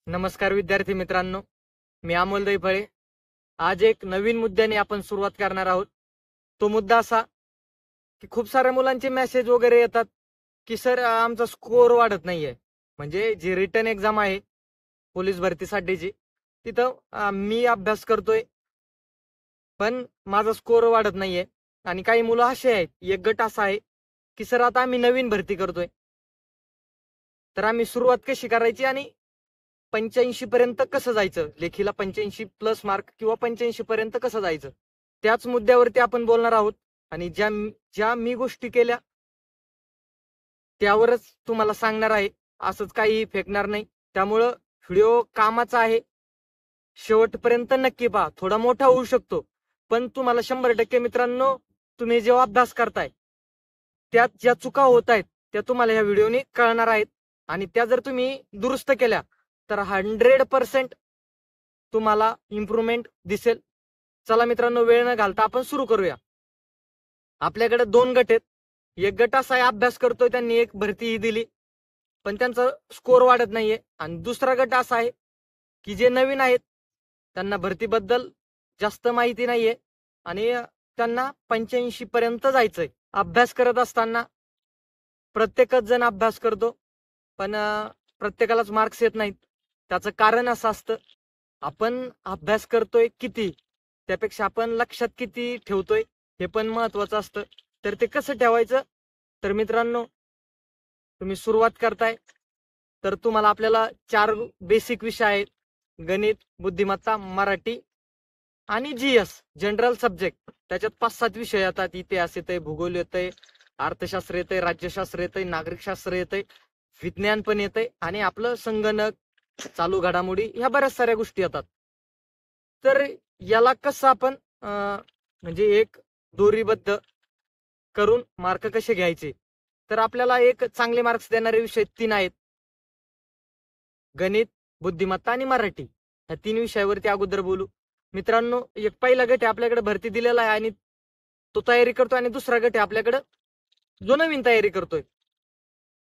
नमस्कार विद्यार्थी मित्रांनो, मी अमोल दैफळे. आज एक नवीन मुद्द्याने आपण सुरुवात करणार आहोत. तो मुद्दा असा की खूप साऱ्या मुलांचे मेसेज वगैरे येतात की सर आमचा स्कोअर वाढत नाहीये. म्हणजे जी रिटन एक्झाम आहे पोलीस भरतीसाठीची, तिथं मी अभ्यास करतोय पण माझा स्कोअर वाढत नाहीये. आणि काही मुलं असे आहेत, एक गट असा आहे की सर आता आम्ही नवीन भरती करतोय, तर आम्ही सुरुवात कशी करायची आणि 85 पर्यंत कसं जायचं, लेखीला 85 प्लस मार्क किंवा 85 पर्यंत कसं जायचं, त्याच मुद्द्यावरती आपण बोलणार आहोत. आणि ज्या ज्या मी गोष्टी केल्या त्यावरच तुम्हाला सांगणार आहे. असंच काही फेकणार नाही. त्यामुळं व्हिडिओ कामाचा आहे. शेवटपर्यंत नक्की पहा. थोडा मोठा होऊ शकतो, पण तुम्हाला 100% मित्रांनो, तुम्ही जेव्हा अभ्यास करताय त्यात ज्या चुका होत आहेत त्या तुम्हाला या व्हिडिओने कळणार आहेत. आणि त्या जर तुम्ही दुरुस्त केल्या तर 100% तुम्हाला इम्प्रूव्हमेंट दिसेल. चला मित्रांनो, वेळ न घालता आपण सुरू करूया. आपल्याकडे 2 गट आहेत. एक गट असा आहे अभ्यास करतोय, त्यांनी एक भरती ही दिली पण त्यांचा स्कोअर वाढत नाहीये. आणि दुसरा गट असा आहे की जे नवीन आहेत, त्यांना भरतीबद्दल जास्त माहिती नाहीये आणि त्यांना 85 पर्यंत जायचंय. अभ्यास करत असताना प्रत्येकच जण अभ्यास करतो, पण प्रत्येकालाच मार्क्स येत नाहीत. त्याचं कारण असं असतं, आपण अभ्यास करतोय किती, त्यापेक्षा आपण लक्षात किती ठेवतोय हे पण महत्वाचं असतं. तर ते कसं ठेवायचं, तर मित्रांनो, तुम्ही सुरुवात करताय तर तुम्हाला आपल्याला 4 बेसिक विषय आहेत: गणित, बुद्धिमत्ता, मराठी आणि जीएस जनरल सब्जेक्ट. त्याच्यात 5-7 विषय येतात. इतिहास येतंय, भूगोल येतंय, अर्थशास्त्र येतंय, राज्यशास्त्र येतंय, नागरिकशास्त्र येतंय, विज्ञान पण येतंय आणि आपलं संगणक, चालू घडामोडी, ह्या बऱ्याच साऱ्या गोष्टी येतात. तर याला कसं आपण म्हणजे एक दोरीबद्ध करून मार्क कसे घ्यायचे, तर आपल्याला एक चांगले मार्क्स देणारे विषय 3 आहेत: गणित, बुद्धिमत्ता आणि मराठी. ह्या 3 विषयावरती अगोदर बोलू. मित्रांनो, एक पहिला गट आहे आपल्याकडे भरती दिलेला आहे आणि तो तयारी करतोय, आणि दुसरा गट आहे आपल्याकडे जो नवीन तयारी करतोय.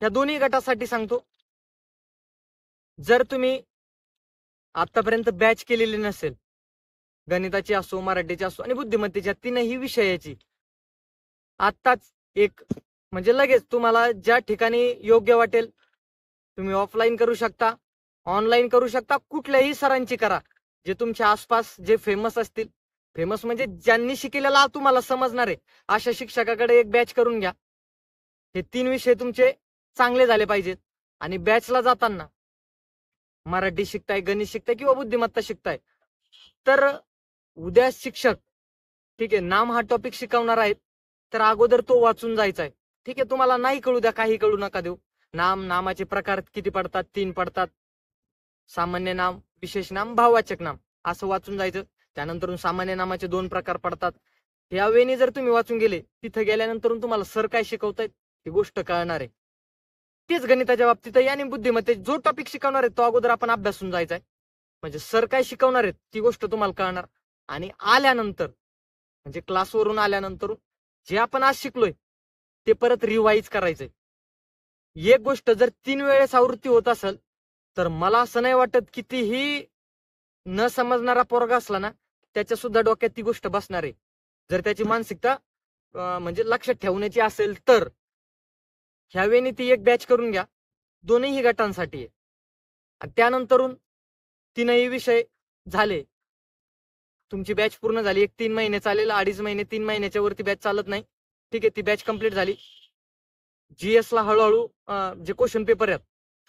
ह्या दोन्ही गटासाठी सांगतो, जर तुम्ही आतापर्यंत बॅच केलेली नसेल, गणिताची असो, मराठीची असो आणि बुद्धिमत्तेच्या 3ही विषयाची, आत्ताच एक म्हणजे लगेच तुम्हाला ज्या ठिकाणी योग्य वाटेल तुम्ही ऑफलाईन करू शकता, ऑनलाईन करू शकता, कुठल्याही सरांची करा, जे तुमच्या आसपास जे फेमस असतील. फेमस म्हणजे ज्यांनी शिकलेला तुम्हाला समजणार आहे, अशा शिक्षकाकडे एक बॅच करून घ्या. हे 3 विषय तुमचे चांगले झाले पाहिजेत. आणि बॅचला जाताना मराठी शिकताय, गणित शिकताय किंवा बुद्धिमत्ता शिकताय, तर उद्या शिक्षक, ठीक आहे, नाम हा टॉपिक शिकवणार आहेत, तर अगोदर तो वाचून जायचा आहे. ठीक आहे, तुम्हाला नाही कळू द्या, काही कळू नका देऊ. नामाचे प्रकार किती पडतात? 3 पडतात: सामान्य नाम, विशेष नाम, भाववाचक नाम, असं वाचून जायचं. त्यानंतर सामान्य नामाचे 2 प्रकार पडतात. या वेळी जर तुम्ही वाचून गेले, तिथं गेल्यानंतर तुम्हाला सर काय शिकवतायत ही गोष्ट कळणार आहे. तेच गणिताच्या बाबतीतही आणि बुद्धिमत्ते जो टॉपिक शिकवणार आहे तो अगोदर आपण अभ्यासून जायचा आहे. म्हणजे सर काय शिकवणार आहेत ती गोष्ट तुम्हाला कळणार. आणि आल्यानंतर म्हणजे क्लासवरून आल्यानंतर जे आपण आज शिकलोय ते परत रिवाईज करायचंय. एक गोष्ट जर 3 वेळेस आवृत्ती होत असेल, तर मला असं नाही वाटत कितीही न समजणारा पोरगा असला ना, त्याच्या सुद्धा डोक्यात ती गोष्ट बसणार आहे, जर त्याची मानसिकता म्हणजे लक्षात ठेवण्याची असेल तर. ह्यावेळी ती एक बॅच करून घ्या, दोन्ही गटांसाठी आहे. आणि त्यानंतरून 3ही विषय झाले, तुमची बॅच पूर्ण झाली. एक 3 महिने चालेल, 2.5 महिने, 3 महिन्याच्या वरती बॅच चालत नाही. ठीक आहे, ती बॅच कंप्लीट झाली. जीएस ला हळूहळू जे क्वेश्चन पेपर आहेत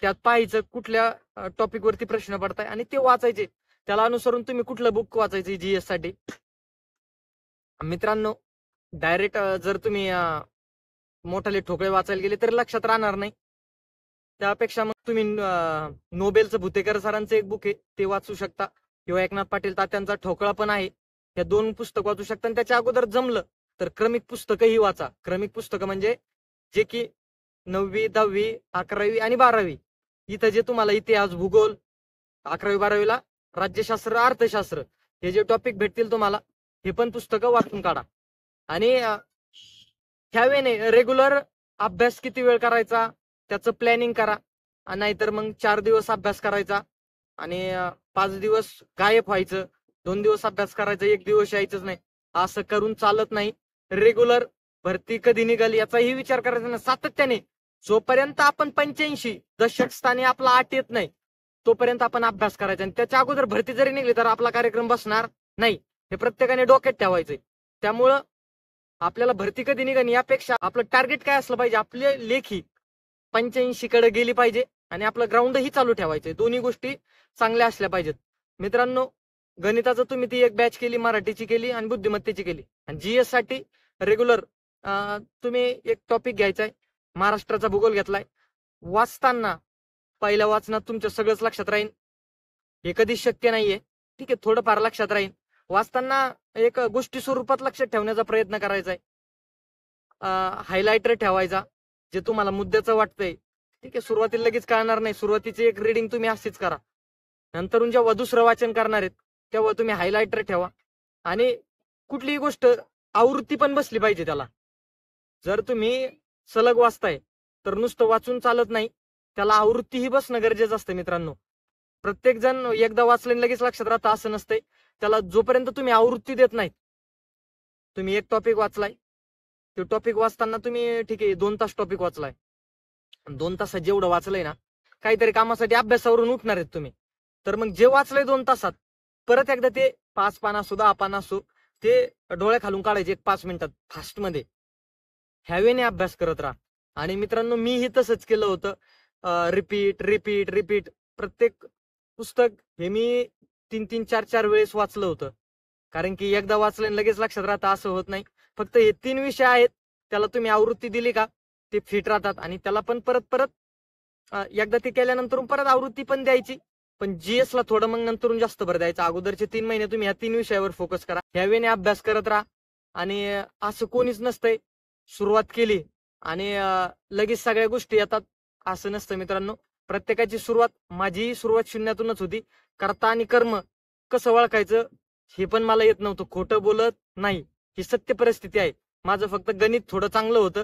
त्यात पाहायचं कुठल्या टॉपिक वरती प्रश्न पडताय आणि ते वाचायचे. त्याला अनुसरून तुम्ही कुठलं बुक वाचायचं जीएस साठी. मित्रांनो, डायरेक्ट जर तुम्ही मोठाले ठोकळे वाचायला गेले तर लक्षात राहणार नाही. त्यापेक्षा मग तुम्ही नोबेलचं भुतेकर सरांचं एक बुक आहे ते वाचू शकता, किंवा एकनाथ पाटील तात्यांचा ठोकळा पण आहे. या 2 पुस्तक वाचू शकता. आणि त्याच्या अगोदर जमलं तर क्रमिक पुस्तकही वाचा. क्रमिक पुस्तकं म्हणजे जे की 9वी, 10वी, 11वी आणि 12वी, इथं जे तुम्हाला इतिहास, भूगोल, 11वी 12वीला राज्यशास्त्र, अर्थशास्त्र, हे जे टॉपिक भेटतील तुम्हाला, हे पण पुस्तकं वाचून काढा. आणि ह्यावेळी रेग्युलर अभ्यास किती वेळ करायचा त्याचं प्लॅनिंग करा. नाहीतर मग 4 दिवस अभ्यास करायचा, आणि 5 दिवस गायब व्हायचं, 2 दिवस अभ्यास करायचा, 1 दिवस यायचंच नाही, असं करून चालत नाही. रेग्युलर भरती कधी निघाली याचाही विचार करायचा नाही. सातत्याने जोपर्यंत आपण 85 दशक स्थानी आपला 8 येत नाही तोपर्यंत आपण अभ्यास करायचा. आणि त्याच्या अगोदर भरती जरी निघली तर आपला कार्यक्रम बसणार नाही, हे प्रत्येकाने डोक्यात ठेवायचंय. त्यामुळं आपल्याला भरती कधी निघाली यापेक्षा आपलं टार्गेट काय असलं पाहिजे, आपली लेखी 85 कडे गेली पाहिजे आणि आपलं ग्राउंडही चालू ठेवायचंय. दोन्ही गोष्टी चांगल्या असल्या पाहिजेत. मित्रांनो, गणिताचं तुम्ही ती एक बॅच केली, मराठीची केली आणि बुद्धिमत्तेची केली. आणि जीएस साठी रेग्युलर तुम्ही एक टॉपिक घ्यायचाय. महाराष्ट्राचा भूगोल घेतलाय. वाचताना पहिल्या वाचनात तुमच्या सगळंच लक्षात राहील, हे कधीच शक्य नाहीये. ठीक आहे, थोडंफार लक्षात राहील. वाचताना एक गोष्टी स्वरूपात लक्षात ठेवण्याचा प्रयत्न करायचा आहे. हायलायटर ठेवायचा, जे तुम्हाला मुद्द्याचं वाटतंय. ठीक आहे, सुरुवातीला लगेच कळणार नाही, सुरुवातीची एक रीडिंग तुम्ही अशीच करा. नंतरून जेव्हा दुसरं वाचन करणार आहेत तेव्हा तुम्ही हायलायटर ठेवा. आणि कुठलीही गोष्ट आवृत्ती पण बसली पाहिजे त्याला. जर तुम्ही सलग वाचताय तर नुसतं वाचून चालत नाही, त्याला आवृत्तीही बसणं गरजेचं असतं. मित्रांनो, प्रत्येक जण एकदा वाचलं लगेच लक्षात राहतं असं नसतंय. त्याला जोपर्यंत तुम्ही आवृत्ती देत नाहीत, तुम्ही एक टॉपिक वाचलाय, तो टॉपिक वाचताना तुम्ही ठीक आहे 2 तास टॉपिक वाचलाय, 2 तासात जेवढं वाचलंय ना, काहीतरी कामासाठी अभ्यासावरून उठणार आहेत तुम्ही, तर मग जे वाचलंय 2 तासात परत एकदा ते 5 पान असो 10 पान असो ते डोळ्या खालून काढायचे 1-5 मिनिटात फास्ट मध्ये. ह्यावेने अभ्यास करत राहा. आणि मित्रांनो, मीही तसंच केलं होतं. रिपीट रिपीट रिपीट प्रत्येक पुस्तक हे मी 3-3, 4-4 वेळेस वाचलं होतं. कारण की एकदा वाचलं लगेच लक्षात राहतं असं होत नाही. फक्त हे 3 विषय आहेत, त्याला तुम्ही आवृत्ती दिली का ते फिट राहतात. आणि त्याला पण परत परत एकदा ते केल्यानंतर परत आवृत्ती पण द्यायची. पण जीएस ला थोडं मग नंतरून जास्त भर द्यायचा. अगोदरचे 3 महिने तुम्ही ह्या 3 विषयावर फोकस करा. ह्यावेळी अभ्यास करत राहा. आणि असं कोणीच नसतंय सुरुवात केली आणि लगेच सगळ्या गोष्टी येतात असं नसतं. मित्रांनो, प्रत्येकाची सुरुवात, माझी सुरुवात शून्यातूनच होती. कर्ता आणि कर्म कसं ओळखायचं हे पण मला येत नव्हतं. खोटं बोलत नाही, ही सत्य परिस्थिती आहे. माझं फक्त गणित थोडं चांगलं होतं,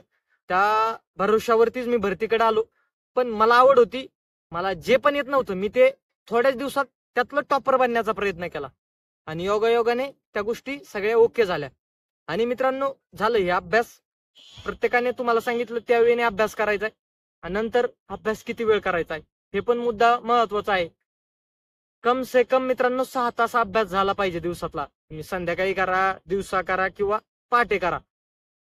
त्या भरोशावरतीच मी भरतीकडे आलो. पण मला आवड होती, मला जे पण येत नव्हतं मी ते थोड्याच दिवसात त्यातलं टॉपर बनण्याचा प्रयत्न केला. आणि योगायोगाने त्या गोष्टी सगळ्या ओके झाल्या. आणि मित्रांनो, झालं हे अभ्यास. प्रत्येकाने तुम्हाला सांगितलं त्यावेळी अभ्यास करायचा आहे. आणि नंतर अभ्यास किती वेळ करायचा आहे हे पण मुद्दा महत्वाचा आहे. कम से कम मित्रांनो 6 तास अभ्यास झाला पाहिजे दिवसातला. तुम्ही संध्याकाळी करा, दिवसा करा किंवा पहाटे करा,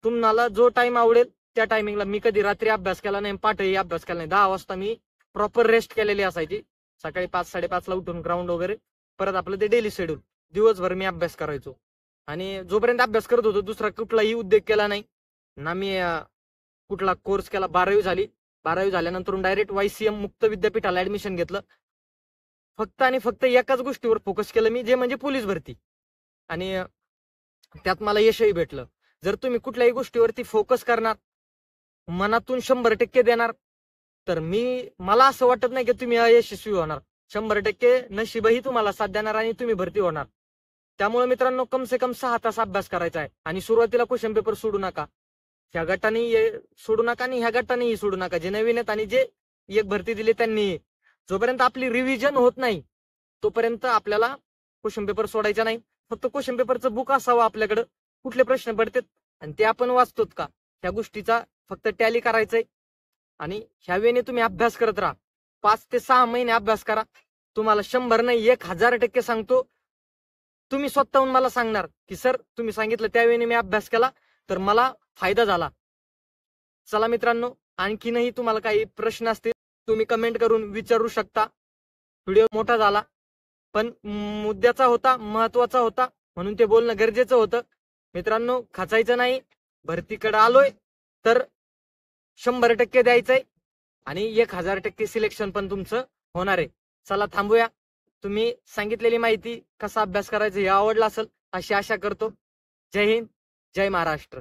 तुम्हाला जो टाइम आवडेल त्या टायमिंगला. मी कधी रात्री अभ्यास केला नाही, पहाटेही अभ्यास केला नाही. 10 वाजता मी प्रॉपर रेस्ट केलेली असायची. सकाळी 5-5:30 ला उठून ग्राउंड वगैरे परत आपलं ते डेली शेड्यूल, दिवसभर मी अभ्यास करायचो. आणि जोपर्यंत अभ्यास करत होतो दुसरा कुठलाही उद्योग केला नाही ना. मी कुठला कोर्स केला. 12वी झाली, 12वी झाल्यानंतर डायरेक्ट YCM मुक्त विद्यापीठाला ऍडमिशन घेतलं. फक्त आणि फक्त एकाच गोष्टीवर फोकस केलं मी, जे म्हणजे पोलीस भरती. आणि त्यात मला यशही भेटलं. जर तुम्ही कुठल्याही गोष्टीवरती फोकस करणार, मनातून 100% देणार, तर मला असं वाटत नाही की तुम्ही अयशस्वी होणार. 100% नशीबही तुम्हाला साथ देणार आणि तुम्ही भरती होणार. त्यामुळे मित्रांनो, कम से कम 6 तास अभ्यास करायचा आहे. आणि सुरुवातीला क्वेश्चन पेपर सोडू नका. ह्या गटाने सोडू नका आणि ह्या गटानेही सोडू नका. जे नवीन आहेत आणि जे एक भरती दिली त्यांनी, जोपर्यंत आपली रिव्हिजन होत नाही तोपर्यंत आपल्याला क्वेश्चन पेपर सोडायचा नाही. फक्त क्वेश्चन पेपरचं बुक असावं आपल्याकडं, कुठले प्रश्न पडतात आणि ते आपण वाचतोत का ह्या गोष्टीचा फक्त टॅली करायचंय. आणि ह्यावेळी तुम्ही अभ्यास करत राहा. 5 ते 6 महिने अभ्यास करा. तुम्हाला 100 नाही 1000% सांगतो, तुम्ही स्वतःहून मला सांगणार की सर तुम्ही सांगितलं त्यावेळी मी अभ्यास केला तर मला फायदा झाला. चला मित्रांनो, आणखीनही तुम्हाला काही प्रश्न असतील तुम्ही कमेंट करून विचारू शकता. व्हिडिओ मोठा झाला पण मुद्द्याचा होता, महत्वाचा होता, म्हणून ते बोलणं गरजेचं होतं. मित्रांनो, खचायचं नाही. भरतीकडे आलोय तर 100% द्यायचंय आणि 1000% सिलेक्शन पण तुमचं होणार आहे. चला थांबूया. तुम्ही सांगितलेली माहिती कसा अभ्यास करायचा हे आवडला असेल अशी आशा करतो. जय हिंद, जय महाराष्ट्र.